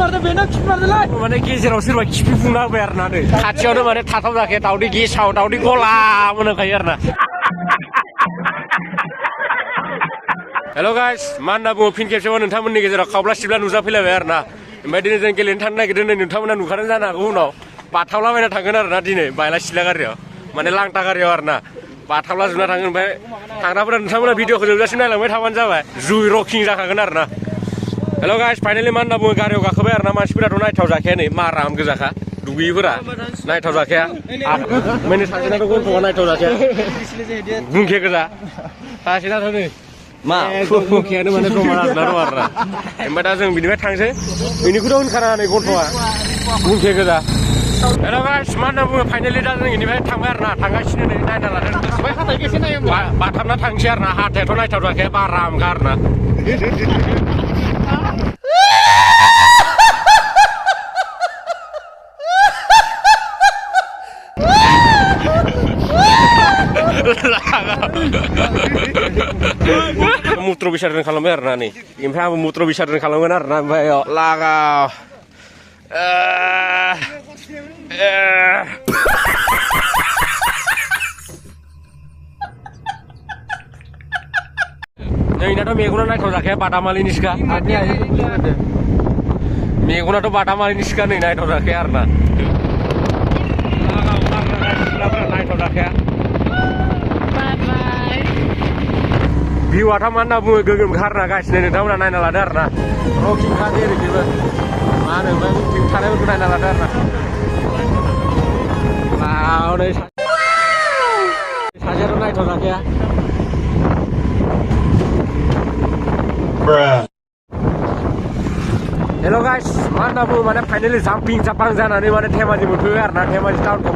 माने गेजेराव सोरबा खिफि बुंना होबाय आरो ना नै खाथियावनो माने थाथाव जाखाया दावदै गेसाव दावदै गला मोनखायो आरो ना हेल' गाइस मा होनना बुङो फिन खेबसेबाव नोंथांमोननि गेजेराव खावब्ला सिब्ला नुजाफैलायबाय आरो ना ओमफ्राय दिनै जों गेलेनो थांनो नागिरदों नै नोंथांमोना नुखादों जानो हागौ उनाव बाथावलाबायना थांगोन आरो ना दिनै बायला सिला गारियाव माने लांटा गारियाव आरो ना बाथावला जुना थांगोन ओमफ्राय थांग्राफोरा नोंथांमोना भिडिअखौ जोबजासिम नायलांबाय थाबानो जाबाय जुइ रकिं जाखागोन आरो ना हेल' गाइस फाइनालि मा होनना बुङो गारियाव गाखोबाय आरो ना मानसिफोराथ' नायथाव जाखाया नै माराम गोजाखा दुगैयिफोरा नायथाव जाखाया माने सासेनाथ' गन्थ'आ नायथाव जाखाया गुंखे गोजा सासेनाथ' नै मा गुंखेयानो माने जमा जाजोबना दं आरो ना ओमफ्राय दा जों बिनिफ्राय थांसै बिनिखौथ' होनखाना नै गन्थ'आ गुंखे गोजा हेल' गाइस मा होनना बुङो फाइनालि दा जों बेनिफ्राय थांबाय आरो ना थांगासिनो नै नायना लादों बाथाबना थांसै आरो ना हाथायाथ' नायथाव जाखाया बारामखा आरो ना मुत्र बिसारजों खालामबाय आरो ना नै ओमफ्राय आंबो मुत्र बिसारजों खालामगोन आरो ना ओमफ्राय लागाव नोंनाथ' मेगना नायथाव जाखाया बादामालिनिसोखा मेगनाथ' बादामालिनिसोखा नै नायथाव जाखाया आरो ना नायथाव जाखाया भिउआथ' मा होनना बुङो गोगोमखा आरो ना गासिनो नोंथांमोना नायना लादो आरो ना रकिंखा जेरैखिबो मा होनो ओमफ्राय थानायफोरखौ नायना लादो आरो ना सासेयाथ' नायथाव जाखाया हेल' गाइस मा होनना बुङो माने फाइनालि जाम्पिं जापां जानानै माने धेमाजि मोनफैबाय आरो ना धेमाजि टाउनखौ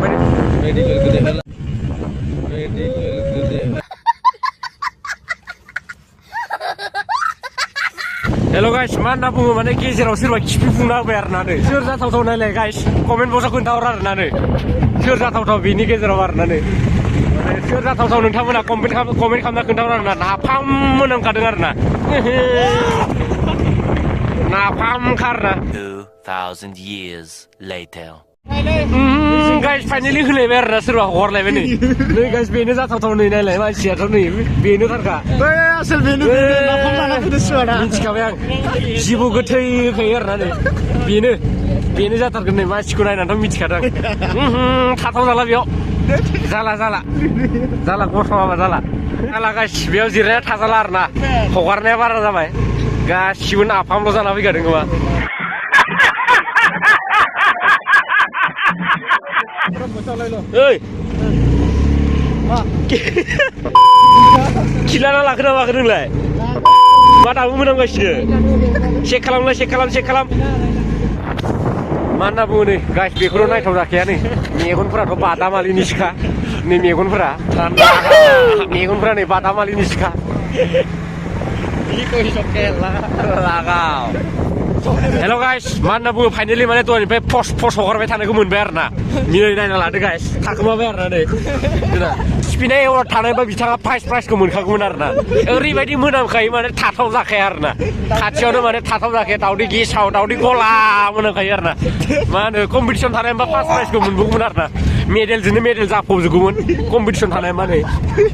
हेल' गाइस मा होनना बुङो माने गेजेराव सोरबा खिफि बुंना होबाय आरो ना नै सोर जाथावथाव नायलाय गाइस कमेन्ट बक्सआव खोन्थाहर आरो ना नै सोर जाथावथाव बेनि गेजेराव आरो ना नै सोर जाथावथाव नोंथांमोना कमेन्ट खालामना खोन्थाहर आरो ना नाफाम मोनामखादों आरो ना नाफाम खारना 2000 years later गाइस फाइनालि होलायबाय आरो ना सोरबा हरलायबाय नै गाइस बेनो जाथावथाव नै नायलाय मानसियाथ' नै बेनो थारखा मिथिखाबाय आं जिबौ गोथै होखायो आरो ना नै बेनो जाथारगोन नै मानसिखौ नायनानैथ' मिथिखादों थाथाव जाला बेयाव जाला गसङाबा जाला गाइस बेयाव जिरायना थाजाला आरो ना हगारनाया बारा जाबाय गासिबो नाफामल' जाना फैखादों खोमा ओइ खिलाना लाखो ना माखो नोंलाय मा दाबो मोनामगासिनो चेक खालाम मा होनना बुङो नै गाइस बेखौथ' नायथाव जाखाया नै मेगनफोराथ' बादामालिनिसोखा नै मेगनफोरा नै बादामालिनिसोखा लागाव हेल' गाइस मा होनना बुङो फाइनालि माने दहायनिफ्राय पस्ट हगारबाय थानायखौ मोनबाय आरो ना मिलाय नायना लादो गाइस थाखोमाबाय आरो ना नै स्पिनाय एवार्ड थानायबा बिथाङा प्राइजखौ मोनखागौमोन आरो ना ओरैबायदि मोनामखायो माने थाथाव जाखाया आरो ना खाथियावनो माने थाथाव जाखाया दावदै गेसाव दावदै गला मोनामखायो आरो ना मा होनो कम्पिटिसन थानायबा फार्स्ट प्राइजखौ मोनबोगौमोन आरो ना मेडेलजोंनो मेडेल जाफबजोबगौमोन कम्पिटिसन थानाय माने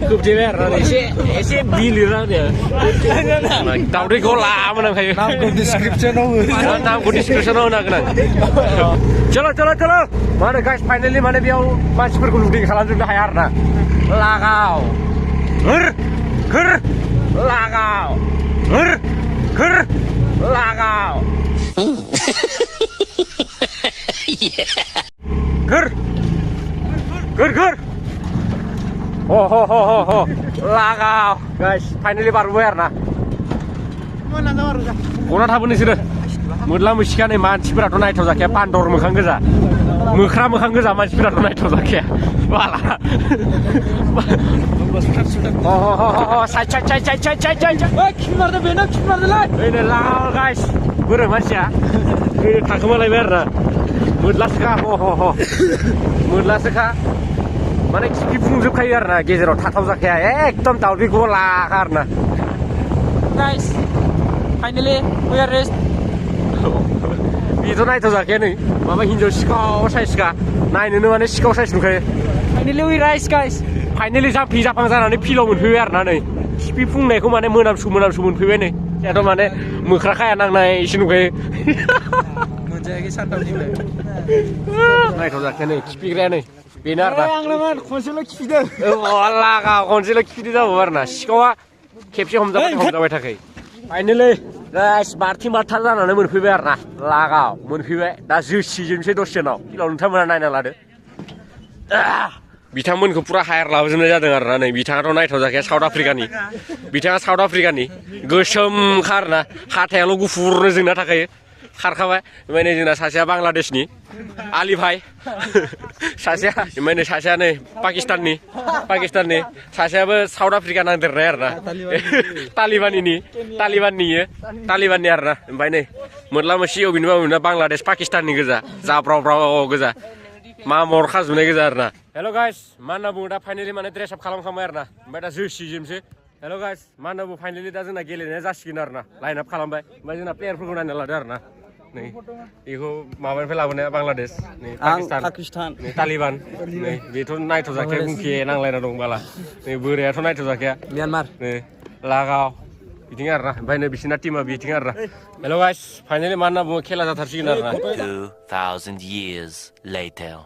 खोबजेबाय आरो ना एसे बिलिर आरो दावदै गला मोनामखायो नामखौ डिसक्रिपसनाव होनो हागोन आं चलो मा होनो गाइस फाइनालि माने बेयाव मानसिफोरखौ लुदिं खालामजोबनो हाया आरो ना लागाव लागाव लागाव गाइस फाइनालि बारबोबाय आरो ना गना थाबो नोंसोरो मोदला मोसिखा नै मानसिफोराथ' नायथाव जाखाया बान्दर मोखां गोजा मोख्रा मोखां गोजा मानसिफोराथ' नायथाव जाखाया बाला गाइस बोरो मानसिया थाखोमालायबाय आरो ना मोदलासोखा मोदलासोखा माने खिफि फुंजोबखायो आरो ना गेजेराव थाथाव जाखाया एकदम दावदै गलाखा आरो ना Guys, finally we are reached बेथ' नायथावजाखाया नै माबा हिन्जाव सिखाव साइसखा नायनोनो माने सिखाव साइस नुखायो finally we rise guys finally जाफि जाफां जानानै फिल्डआव मोनफैबाय आरोना नै खिफि फुंनायखौ माने मोनामसु मोनफैबाय नै जोंहाथ' माने मोख्रा खाया नांनाय एसे नुखायो मोनजायाखै सानथामनिफ्राय नायथावजाखाया नै खिफिग्राया नै बेनो आरोना आंनोमोन खनसेल' खिफिदों लागा खनसेल' खिफिदों जाबावो आरोना सिखावा खेबसे हमजाबाय थाखायो फाइनेलि गाइस बारथिं बारथार जानानै मोनफैबाय आरोना लागाव मोनफैबाय दा जोसिजोबनोसै दसे उनाव फिल्डआव नोंथांमोना नायना लादो बिथांमोनखौ पुरा हायार लाबोजोबनाय जादों आरोना नै बिथाङाथ' नायथावजाखाया साउथ आफ्रिकानि बिथाङा साउथ आफ्रिकानि गोसोमखा आरोना हाथायाल' गुफुरनो जोंना थाखायो खारखाबाय ओमफ्राय नै जोंना सासेया बांलादेशनि आलि भाई सासेया ओमफ्राय नै सासेया नै पाकिस्ताननि सासेयाबो साउथ आफ्रिका नांदेरनाय आरोना तालिबाननि आरोना ओमफ्राय नै मोनला मोनसे अबेनिबा बांलादेश पाकिस्ताननि गोजा जाब्राव गोजा मा मर खाजुनाय गोजा आरोना हेल' गाइस मा होनना बुङो दा फाइनेलि माने ड्रेस आप खालामखांबाय आरोना ओमफ्राय दा जोसिजोबनोसै हेल' गाइस मा होनना बुङो फाइनेलि दा जोंना गेलेनाया जासिगोन आरोना लाइन आप खालामबाय ओमफ्राय जोंना प्लेयारफोरखौ नायना लादो आरोना नै बेखौ माबानिफ्राय लाबोनाया बांलादेश नै पाकिस्तान नै तालिबान नै बेथ' नायथ'जाखाया गुंखे नांलायना दं बाला नै बोरायाथ' नायथ'जाखाया म्यानमार नै लागाव बिथिं आरोना ओमफ्राय नै बिसिना टिमा बिथिं आरोना हेल' गाइस फाइनेलि मा होनना बुङो खेला जाथारसिगोन आरोना 2,000 years later.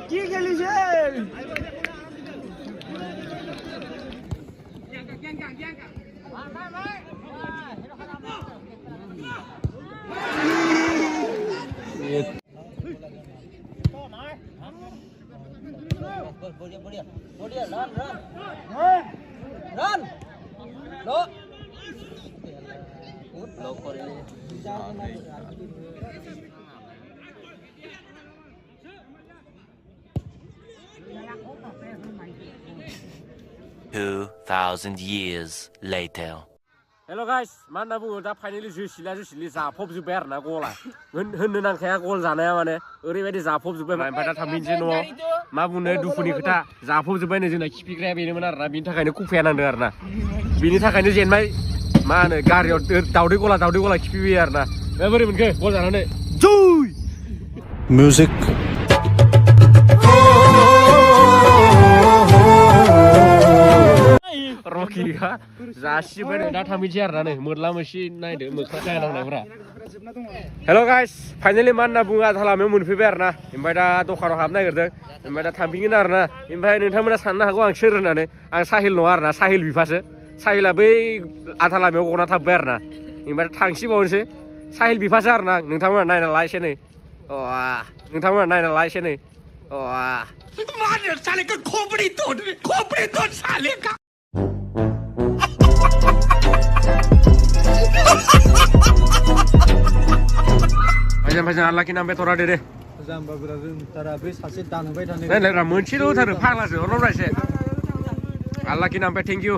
কি খেলিছে 2,000 years later. हेल' गाइस मा होनना बुङो दा फाइनेलि जोसिलि जाफबजोब्बाय आरोना गला होननो नांखाया गल जानाया माने ओरैबायदि जाफबजोब्बाय ओमफ्राय दा थांफिनसै न'आव मा बुंनो दुखुनि खोथा जाफबजोब्बाय नै जोंना खिफिग्राया बेनोमोन आरोना बिनि थाखायनो कुफाया नांदों आरोना बिनि थाखायनो जेनबाय मा होनो गारियाव दावदै गला खिफिबाय आरोना बे बोरै मोनखो गल जानानै Music. रकिहा जासिबाय दा थांफिनसै आरोना नै मोरला मोनसे नायदो मोख्रा खाया नांनायफोरा हेल' गाइस फाइनेलि मा होनना बुङो आधा लामायाव मोनफैबाय आरोना ओमफ्राय दा दखानाव हाबनो नागिरदों ओमफ्राय दा थांफिनगोन आरोना ओमफ्राय नोंथांमोना साननो हागौ आं सोर होननानै आं साहिल नङा आरोना साहिल बिफासो साहिला बै आधा लामायाव गना थाबबाय आरोना ओमफ्राय थांसिबावनोसै साहिल बिफासो आरोना नोंथांमोना नायना ला एसे नै नोंथांमोना नायना ला एसे नै फाइजान आल्लाखि नाम बेथरा दे जाम्बाफोरा रोंथारा बे सासे दानबाय थानाय नायलायरा मोनसेल' होथारो फाग्लासो हरनांब्रा एसे आल्लाखि नाम थेंक इउ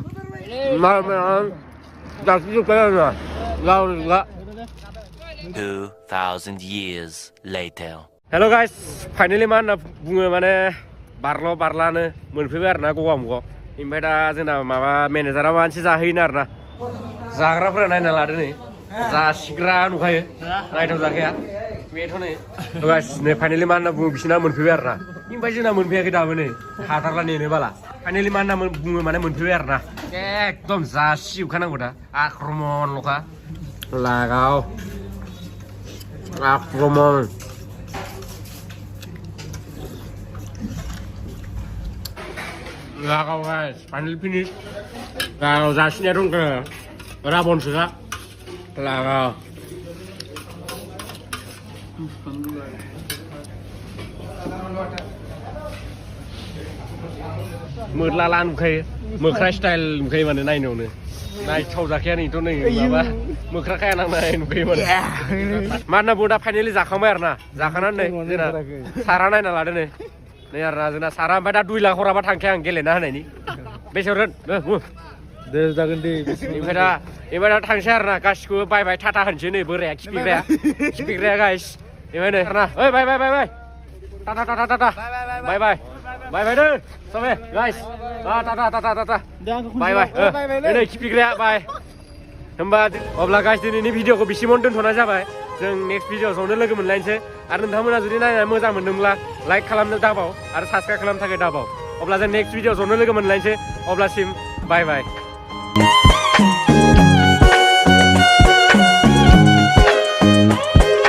मा जासिजोब्बाय आरोना ला 2,000 years later. हेल' गाइस फाइनेलि मा होनना बुङो माने बारलानो मोनफैबाय आरोना गगा मुगाव ओमफ्राय दा जोंना माबा मेनेजारा माबा मोनसे जाहैनो आरोना जाग्राफोरा नायना लादो नै जासिग्रा नुखायो नायथाव जाखाया बेथ' नै गाइस नै फाइनेलि मा होनना बुङो बिसिना मोनफैबाय आरोना ओमफ्राय जोंना मोनफैयाखै दाबो नै हाथारला नेनो बाला फाइनेलि मा होनना बुङो माने मोनफैबाय आरोना एकदम जासिजोबखानांगौ दा आक्रमणल'खा लागाव आक्रमण लागाव गाइस फाइनेलि फिनिश लागाव जासिनाया दंखायो राबनसोखा लागाव मोरला नुखायो मोख्रा स्टाइल नुखायो माने नायनायावनो नायथाव जाखाया नैथ' नै माबा मोख्रा खाया नांनाय नुखायो माने मा होनना बुङो दा फाइनेलि जाखांबाय आरोना जाखांनानै नै जोंना सारा नायना लादो नै आरोना जोंना सारा ओमफ्राय दा 2 लाख हराबा थांखाया आं गेलेना होनायनि बेसे हरगोन दे जागोन दे एबार दा थांसै आरो ना गासिखौबो बाय टाटा होनसै नै बोराया खिपिग्राया गाइस एबार नै आरोना ओइ बाय टाटा बाय दे सबे गाइस टाटा बाय नै खिपिग्राया बाय होमबा अब्ला गाइस दिनैनि भिडिअखौ बिसिमावनो दोनथ'नाय जाबाय जों नेक्स्ट भिडिअ'आवनो लोगो मोनलायनोसै आरो नोंथांमोना जुदि नायनानै मोजां मोनदोंब्ला लाइक खालामनो दाबाव आरो साबस्क्राइब खालामनो थाखाय दाबाव अब्ला जों नेक्स्ट भिडिअ'आवनो लोगो मोनलायनोसै अब्लासिम बाय